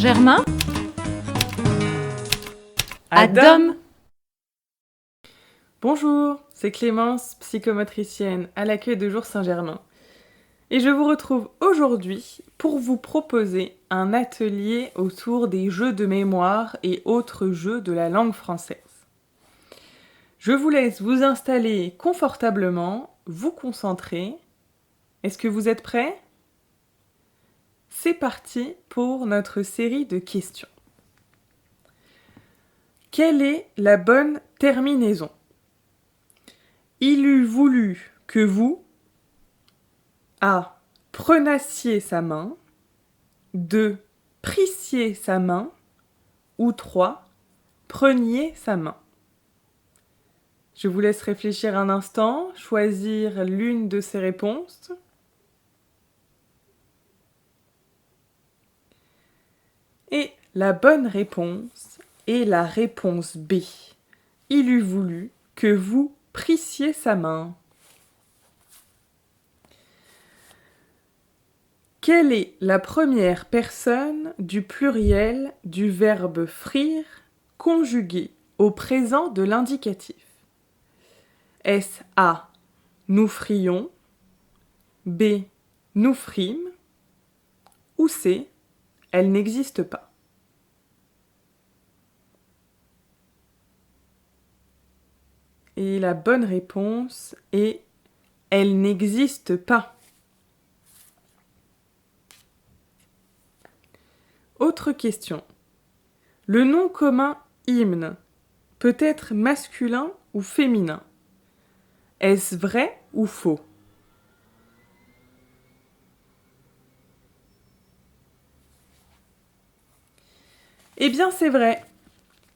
Saint-Germain à Dom. Bonjour, c'est Clémence, psychomotricienne à l'accueil de jour Saint-Germain. Et je vous retrouve aujourd'hui pour vous proposer un atelier autour des jeux de mémoire et autres jeux de la langue française. Je vous laisse vous installer confortablement, vous concentrer. Est-ce que vous êtes prêts ? C'est parti pour notre série de questions. Quelle est la bonne terminaison ? Il eût voulu que vous A. Prenassiez sa main 2. Prissiez sa main ou 3. Preniez sa main. Je vous laisse réfléchir un instant, choisir l'une de ces réponses. Et la bonne réponse est la réponse B. Il eût voulu que vous prissiez sa main. Quelle est la première personne du pluriel du verbe frire conjugué au présent de l'indicatif ? Est-ce A. Nous frions, B. Nous frîmes ou C. Elle n'existe pas. Et la bonne réponse est elle n'existe pas. Autre question. Le nom commun hymne peut être masculin ou féminin. Est-ce vrai ou faux ? Eh bien, c'est vrai.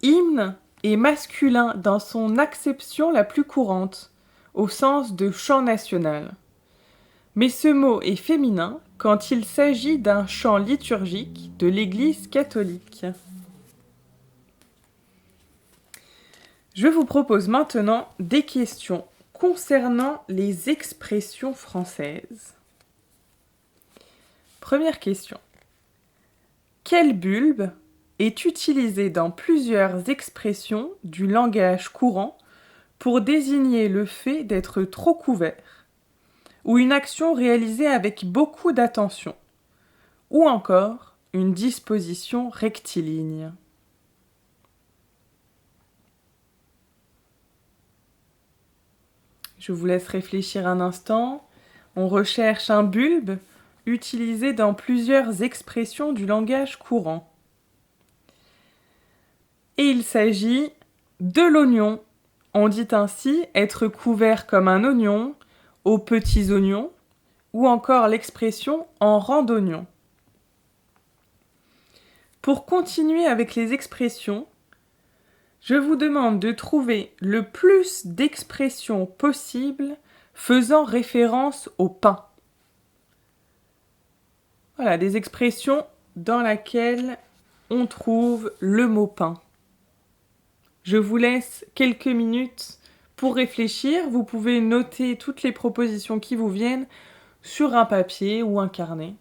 Hymne est masculin dans son acception la plus courante, au sens de chant national. Mais ce mot est féminin quand il s'agit d'un chant liturgique de l'Église catholique. Je vous propose maintenant des questions concernant les expressions françaises. Première question. Quel bulbe est utilisé dans plusieurs expressions du langage courant pour désigner le fait d'être trop couvert, ou une action réalisée avec beaucoup d'attention, ou encore une disposition rectiligne. Je vous laisse réfléchir un instant. On recherche un bulbe utilisé dans plusieurs expressions du langage courant. Et il s'agit de l'oignon. On dit ainsi être couvert comme un oignon, aux petits oignons, ou encore l'expression en rang d'oignons. Pour continuer avec les expressions, je vous demande de trouver le plus d'expressions possibles faisant référence au pain. Voilà, des expressions dans lesquelles on trouve le mot pain. Je vous laisse quelques minutes pour réfléchir. Vous pouvez noter toutes les propositions qui vous viennent sur un papier ou un carnet.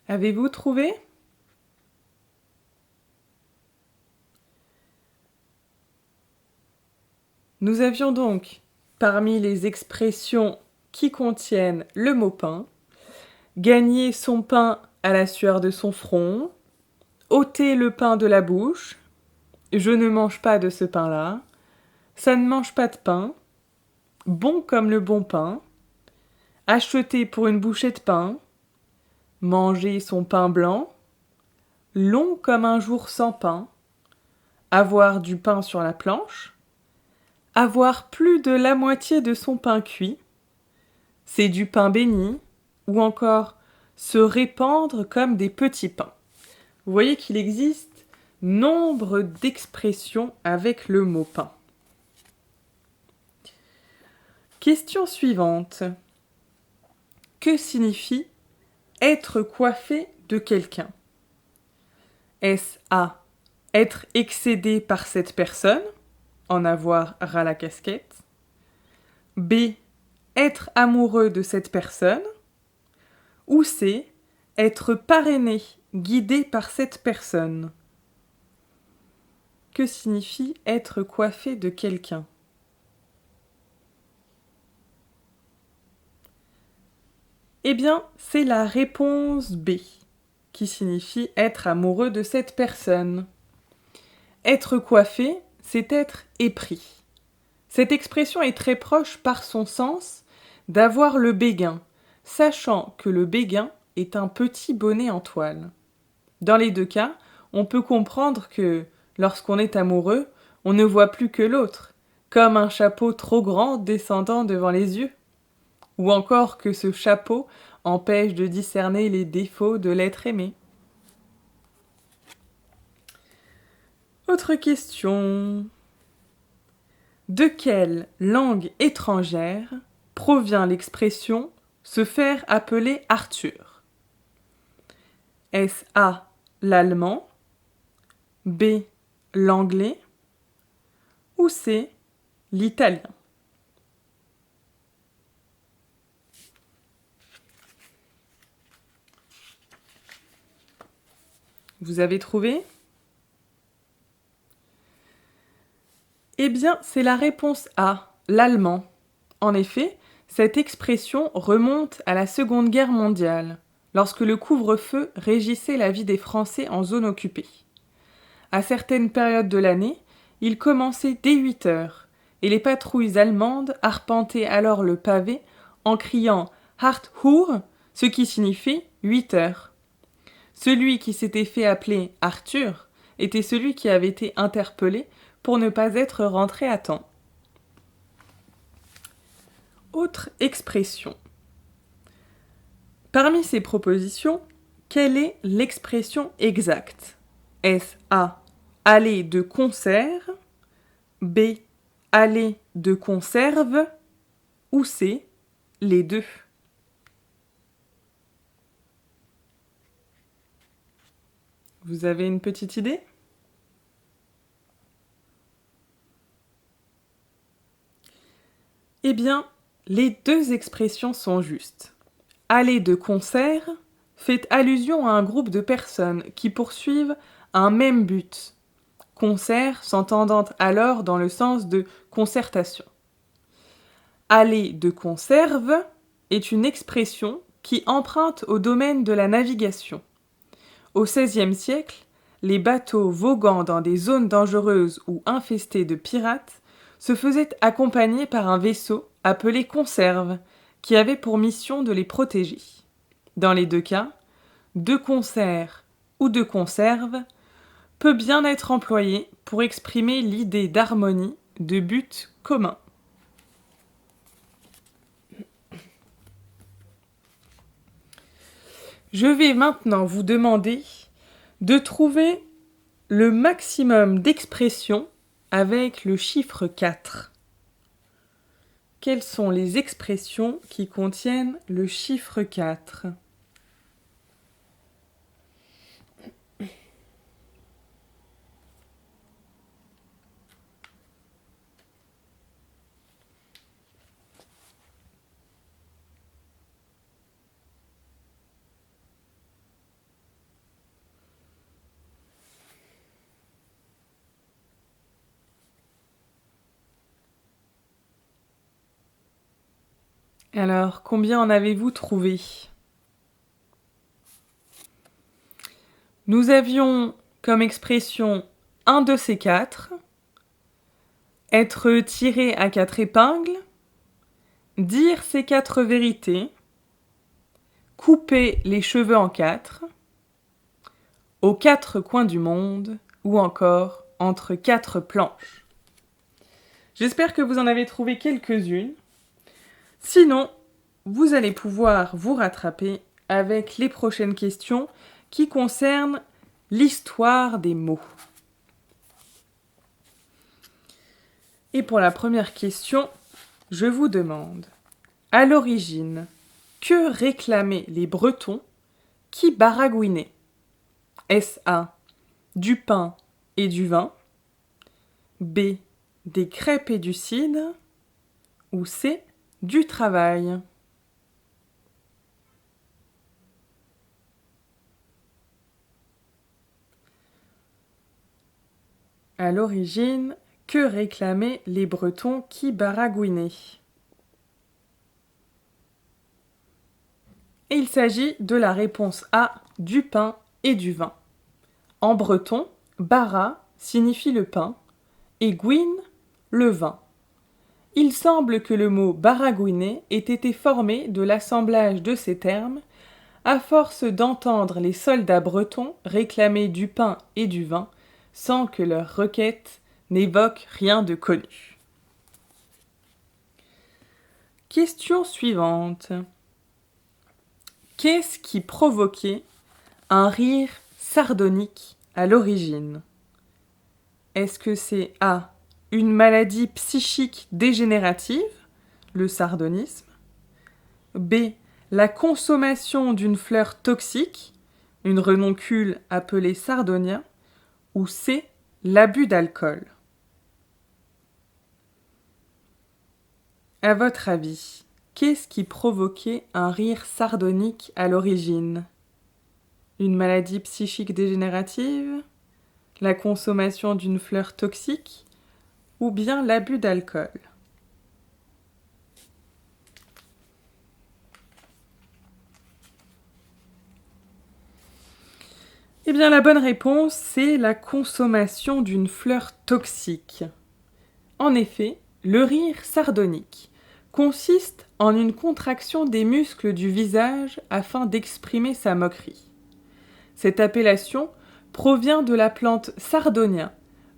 Avez-vous trouvé ? Nous avions donc, parmi les expressions qui contiennent le mot pain, gagner son pain à la sueur de son front, ôter le pain de la bouche, je ne mange pas de ce pain-là, ça ne mange pas de pain, bon comme le bon pain, acheter pour une bouchée de pain, manger son pain blanc, long comme un jour sans pain, avoir du pain sur la planche, avoir plus de la moitié de son pain cuit, c'est du pain béni, ou encore se répandre comme des petits pains. Vous voyez qu'il existe nombre d'expressions avec le mot pain. Question suivante. Que signifie être coiffé de quelqu'un? Est-ce A. Être excédé par cette personne, en avoir ras la casquette. B. Être amoureux de cette personne. Ou C. Être parrainé, guidé par cette personne. Que signifie être coiffé de quelqu'un? Eh bien, c'est la réponse B, qui signifie être amoureux de cette personne. Être coiffé, c'est être épris. Cette expression est très proche par son sens d'avoir le béguin, sachant que le béguin est un petit bonnet en toile. Dans les deux cas, on peut comprendre que, lorsqu'on est amoureux, on ne voit plus que l'autre, comme un chapeau trop grand descendant devant les yeux. Ou encore que ce chapeau empêche de discerner les défauts de l'être aimé. Autre question. De quelle langue étrangère provient l'expression « se faire appeler Arthur » ? Est-ce A. l'allemand, B. l'anglais ou C. l'italien? Vous avez trouvé? Eh bien, c'est la réponse A, l'allemand. En effet, cette expression remonte à la Seconde Guerre mondiale, lorsque le couvre-feu régissait la vie des Français en zone occupée. À certaines périodes de l'année, il commençait dès 8 heures, et les patrouilles allemandes arpentaient alors le pavé en criant « 8 Uhr », ce qui signifie 8 heures. Celui qui s'était fait appeler Arthur était celui qui avait été interpellé pour ne pas être rentré à temps. Autre expression. Parmi ces propositions, quelle est l'expression exacte? Est-ce A. Aller de concert, B. Aller de conserve ou C. Les deux? Vous avez une petite idée? Eh bien, les deux expressions sont justes. Aller de concert fait allusion à un groupe de personnes qui poursuivent un même but. Concert s'entendant alors dans le sens de concertation. Aller de conserve est une expression qui emprunte au domaine de la navigation. Au XVIe siècle, les bateaux voguant dans des zones dangereuses ou infestées de pirates se faisaient accompagner par un vaisseau appelé conserve, qui avait pour mission de les protéger. Dans les deux cas, de concert ou de conserve peut bien être employé pour exprimer l'idée d'harmonie, de but commun. Je vais maintenant vous demander de trouver le maximum d'expressions avec le chiffre 4. Quelles sont les expressions qui contiennent le chiffre 4? Alors, combien en avez-vous trouvé? Nous avions comme expression un de ces quatre, être tiré à 4 épingles, dire ces 4 vérités, couper les cheveux en 4, aux 4 coins du monde ou encore entre 4 planches. J'espère que vous en avez trouvé quelques-unes. Sinon, vous allez pouvoir vous rattraper avec les prochaines questions qui concernent l'histoire des mots. Et pour la première question, je vous demande, à l'origine, que réclamaient les Bretons qui baragouinaient? Est-ce A, du pain et du vin, B, des crêpes et du cidre, ou C, du travail? À l'origine, que réclamaient les Bretons qui baragouinaient? Et il s'agit de la réponse A, du pain et du vin. En breton, bara signifie le pain et gouine, le vin. Il semble que le mot baragouiner ait été formé de l'assemblage de ces termes à force d'entendre les soldats bretons réclamer du pain et du vin sans que leur requête n'évoque rien de connu. Question suivante. Qu'est-ce qui provoquait un rire sardonique à l'origine? Est-ce que c'est A, une maladie psychique dégénérative, le sardonisme, B, la consommation d'une fleur toxique, une renoncule appelée sardonia, ou C, l'abus d'alcool? À votre avis, qu'est-ce qui provoquait un rire sardonique à l'origine? Une maladie psychique dégénérative, la consommation d'une fleur toxique ou bien l'abus d'alcool? Eh bien, la bonne réponse, c'est la consommation d'une fleur toxique. En effet, le rire sardonique consiste en une contraction des muscles du visage afin d'exprimer sa moquerie. Cette appellation provient de la plante sardonia,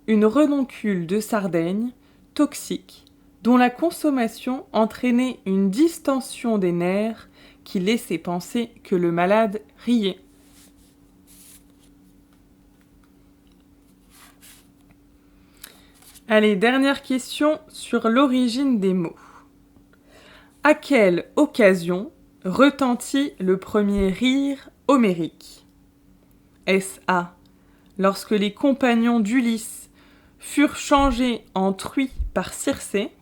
une renoncule de Sardaigne toxique dont la consommation entraînait une distension des nerfs qui laissait penser que le malade riait. Allez, dernière question sur l'origine des mots. À quelle occasion retentit le premier rire homérique? Est-ce A, lorsque les compagnons d'Ulysse furent changés en truies par Circé?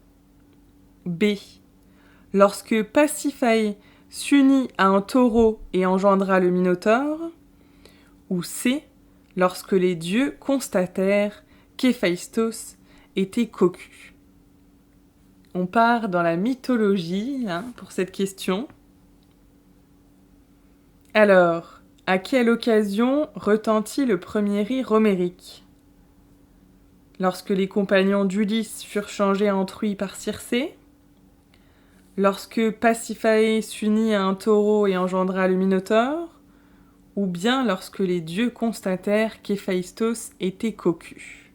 B, lorsque Pasiphae s'unit à un taureau et engendra le Minotaure? Ou C, lorsque les dieux constatèrent qu'Héphaïstos était cocu? On part dans la mythologie pour cette question. Alors, à quelle occasion retentit le premier rire homérique? Lorsque les compagnons d'Ulysse furent changés en truies par Circé? Lorsque Pasiphae s'unit à un taureau et engendra le Minotaure? Ou bien lorsque les dieux constatèrent qu'Héphaïstos était cocu?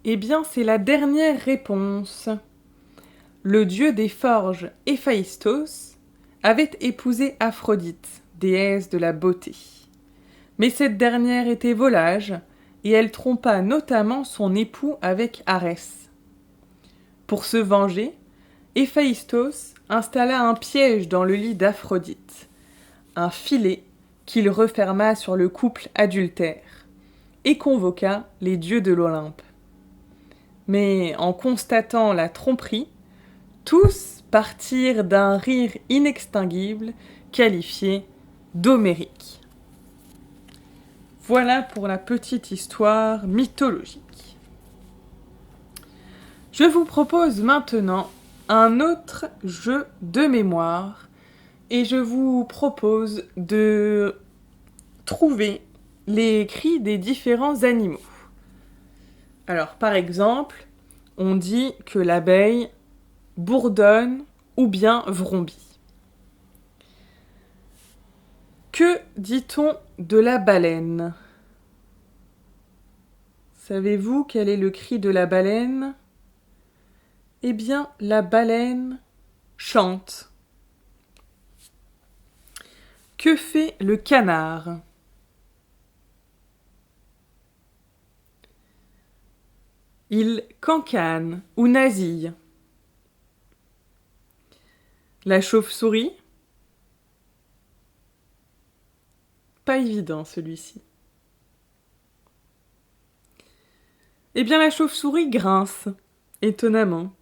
Eh bien, c'est la dernière réponse. Le dieu des forges, Héphaïstos, avait épousé Aphrodite, déesse de la beauté. Mais cette dernière était volage, et elle trompa notamment son époux avec Arès. Pour se venger, Héphaïstos installa un piège dans le lit d'Aphrodite, un filet qu'il referma sur le couple adultère, et convoqua les dieux de l'Olympe. Mais en constatant la tromperie, tous partirent d'un rire inextinguible qualifié d'homérique. Voilà pour la petite histoire mythologique. Je vous propose maintenant un autre jeu de mémoire et je vous propose de trouver les cris des différents animaux. Alors, par exemple, on dit que l'abeille bourdonne ou bien vrombit. Que dit-on de la baleine? Savez-vous quel est le cri de la baleine? Eh bien, la baleine chante. Que fait le canard? Il cancane ou nasille. La chauve-souris. Pas évident celui-ci. Eh bien la chauve-souris grince, étonnamment.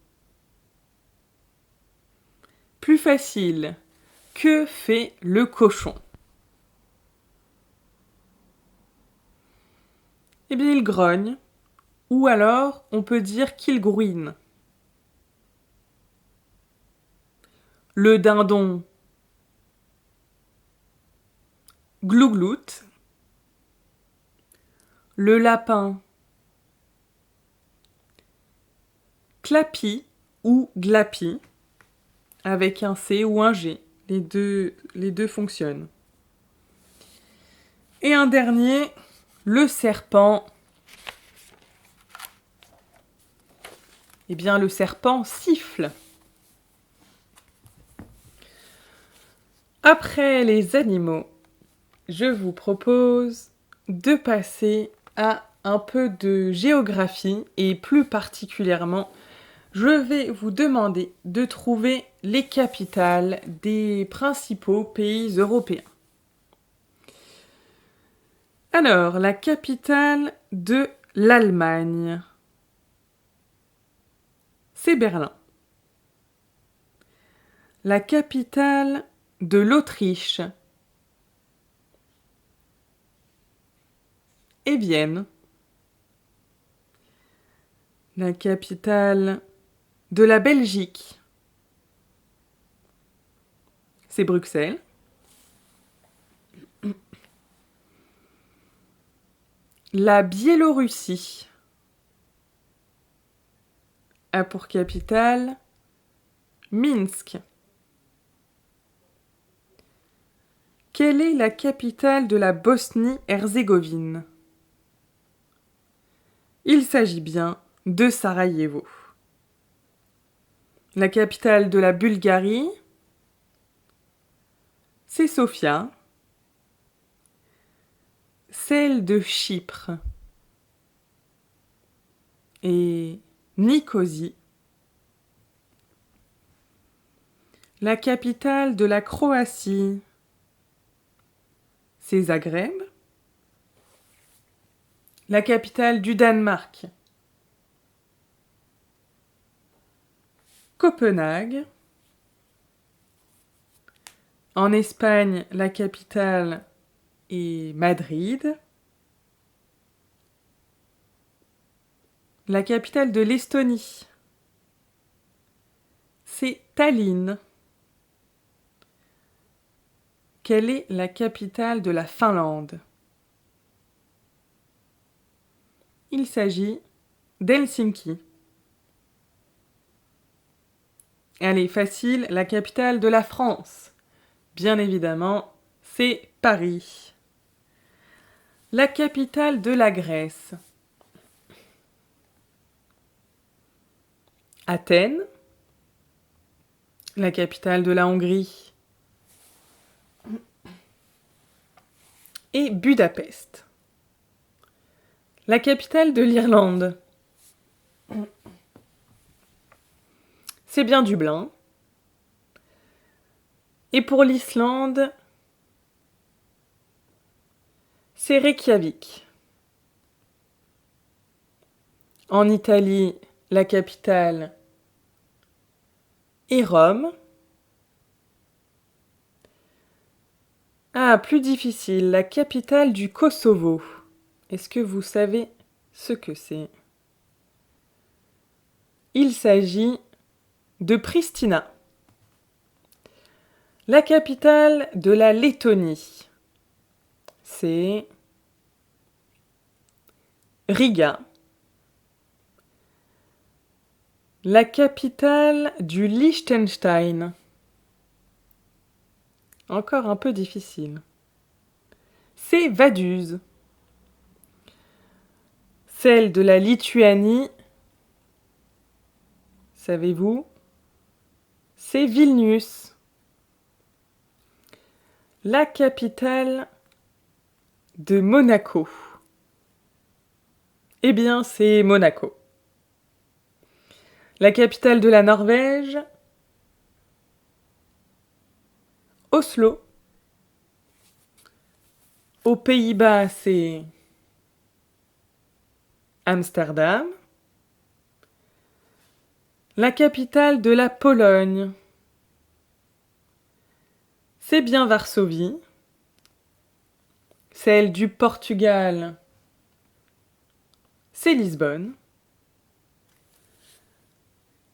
Plus facile. Que fait le cochon? Eh bien il grogne, ou alors on peut dire qu'il grouine. Le dindon glougloute. Le lapin clapit ou glapit, avec un C ou un G. Les deux fonctionnent. Et un dernier, le serpent. Eh bien, le serpent siffle. Après les animaux, je vous propose de passer à un peu de géographie et plus particulièrement, je vais vous demander de trouver les capitales des principaux pays européens. Alors, la capitale de l'Allemagne, c'est Berlin. La capitale de l'Autriche est Vienne. La capitale de la Belgique, c'est Bruxelles. La Biélorussie a pour capitale Minsk. Quelle est la capitale de la Bosnie-Herzégovine? Il s'agit bien de Sarajevo. La capitale de la Bulgarie, c'est Sofia. Celle de Chypre et Nicosie. La capitale de la Croatie, c'est Zagreb. La capitale du Danemark, Copenhague. En Espagne, la capitale est Madrid. La capitale de l'Estonie, c'est Tallinn. Quelle est la capitale de la Finlande? Il s'agit d'Helsinki. Allez, facile, la capitale de la France. Bien évidemment, c'est Paris. La capitale de la Grèce, Athènes. La capitale de la Hongrie et Budapest. La capitale de l'Irlande, c'est bien Dublin. Et pour l'Islande, c'est Reykjavik. En Italie, la capitale est Rome. Ah, plus difficile, la capitale du Kosovo. Est-ce que vous savez ce que c'est? Il s'agit de Pristina. La capitale de la Lettonie, c'est Riga. La capitale du Liechtenstein. Encore un peu difficile. C'est Vaduz. Celle de la Lituanie, savez-vous? C'est Vilnius. La capitale de Monaco. Eh bien, c'est Monaco. La capitale de la Norvège, Oslo. Aux Pays-Bas, c'est Amsterdam. La capitale de la Pologne, c'est bien Varsovie. Celle du Portugal, c'est Lisbonne.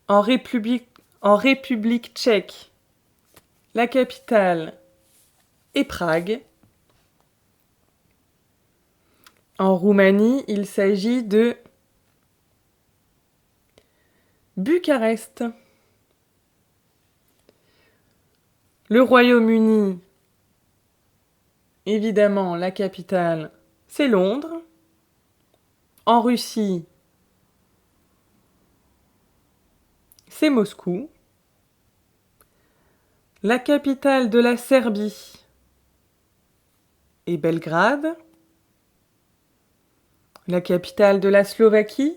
En République tchèque, la capitale est Prague. En Roumanie, il s'agit de Bucarest. Le Royaume-Uni, évidemment, la capitale, c'est Londres. En Russie, c'est Moscou. La capitale de la Serbie est Belgrade. La capitale de la Slovaquie,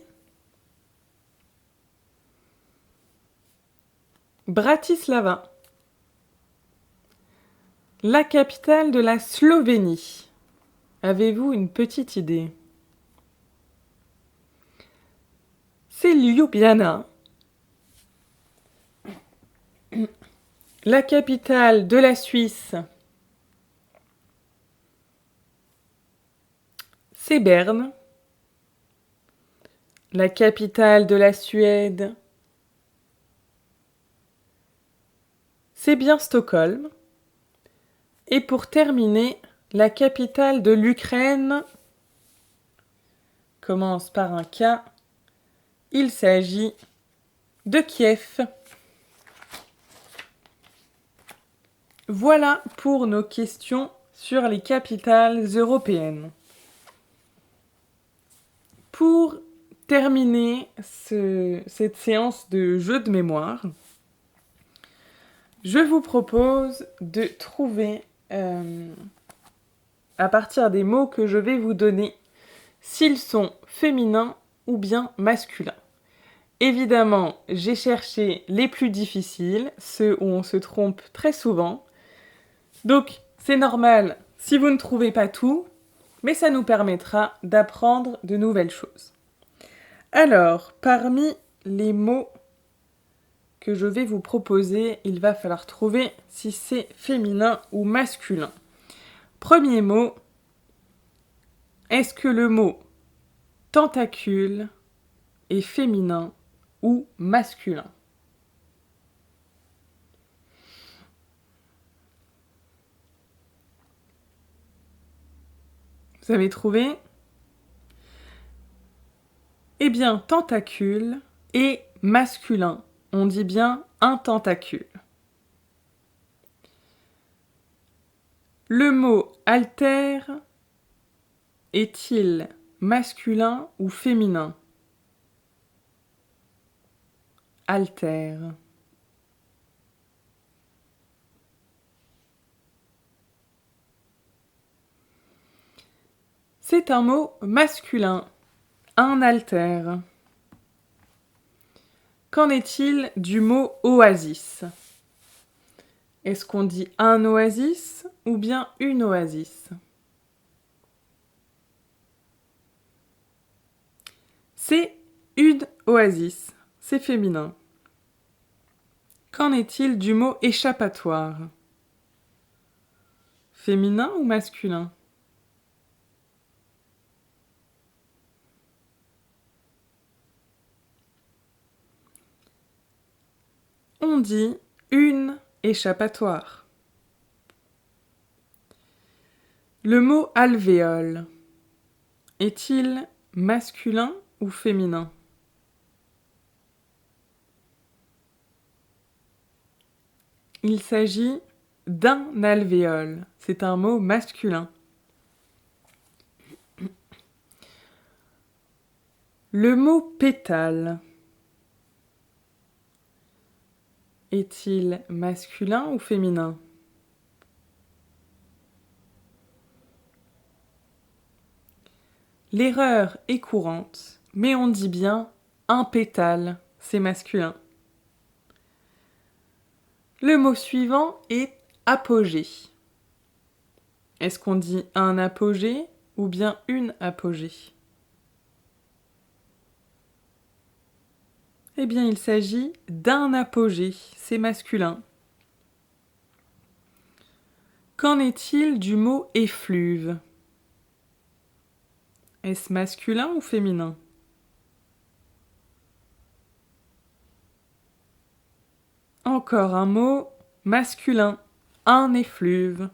Bratislava. La capitale de la Slovénie. Avez-vous une petite idée? C'est Ljubljana. La capitale de la Suisse, c'est Berne. La capitale de la Suède, c'est bien Stockholm. Et pour terminer, la capitale de l'Ukraine commence par un K. Il s'agit de Kiev. Voilà pour nos questions sur les capitales européennes. Pour terminer cette séance de jeu de mémoire, je vous propose de trouver, à partir des mots que je vais vous donner, s'ils sont féminins ou bien masculins. Évidemment, j'ai cherché les plus difficiles, ceux où on se trompe très souvent. Donc, c'est normal si vous ne trouvez pas tout, mais ça nous permettra d'apprendre de nouvelles choses. Alors, parmi les mots que je vais vous proposer, il va falloir trouver si c'est féminin ou masculin. Premier mot, est-ce que le mot tentacule est féminin ou masculin? Vous avez trouvé? Eh bien, tentacule est masculin. On dit bien un tentacule. Le mot altère est-il masculin ou féminin? Altère. C'est un mot masculin. Un altère. Qu'en est-il du mot oasis? Est-ce qu'on dit un oasis ou bien une oasis? C'est une oasis, c'est féminin. Qu'en est-il du mot échappatoire? Féminin ou masculin? On dit une échappatoire. Le mot alvéole est-il masculin ou féminin? Il s'agit d'un alvéole. C'est un mot masculin. Le mot pétale est-il masculin ou féminin? L'erreur est courante, mais on dit bien un pétale. c'est masculin. Le mot suivant est apogée. Est-ce qu'on dit un apogée ou bien une apogée? Eh bien, il s'agit d'un apogée, c'est masculin. Qu'en est-il du mot effluve? Est-ce masculin ou féminin? Encore un mot masculin, un effluve.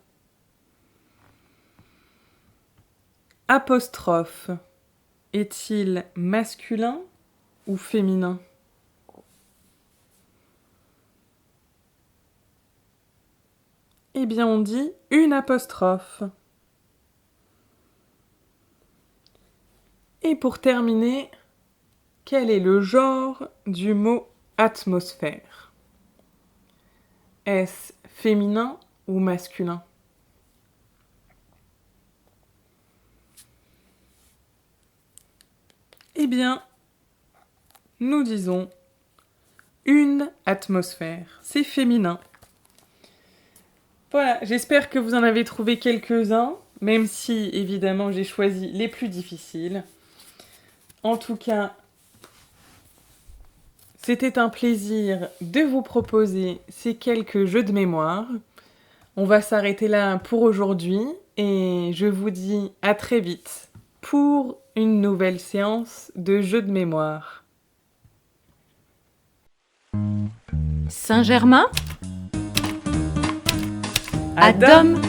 Apostrophe, est-il masculin ou féminin? Eh bien, on dit une apostrophe. Et pour terminer, quel est le genre du mot atmosphère? Est-ce féminin ou masculin? Eh bien, nous disons une atmosphère. C'est féminin. Voilà, j'espère que vous en avez trouvé quelques-uns, même si, évidemment, j'ai choisi les plus difficiles. En tout cas, c'était un plaisir de vous proposer ces quelques jeux de mémoire. On va s'arrêter là pour aujourd'hui et je vous dis à très vite pour une nouvelle séance de jeux de mémoire. Saint-Germain, À Dom.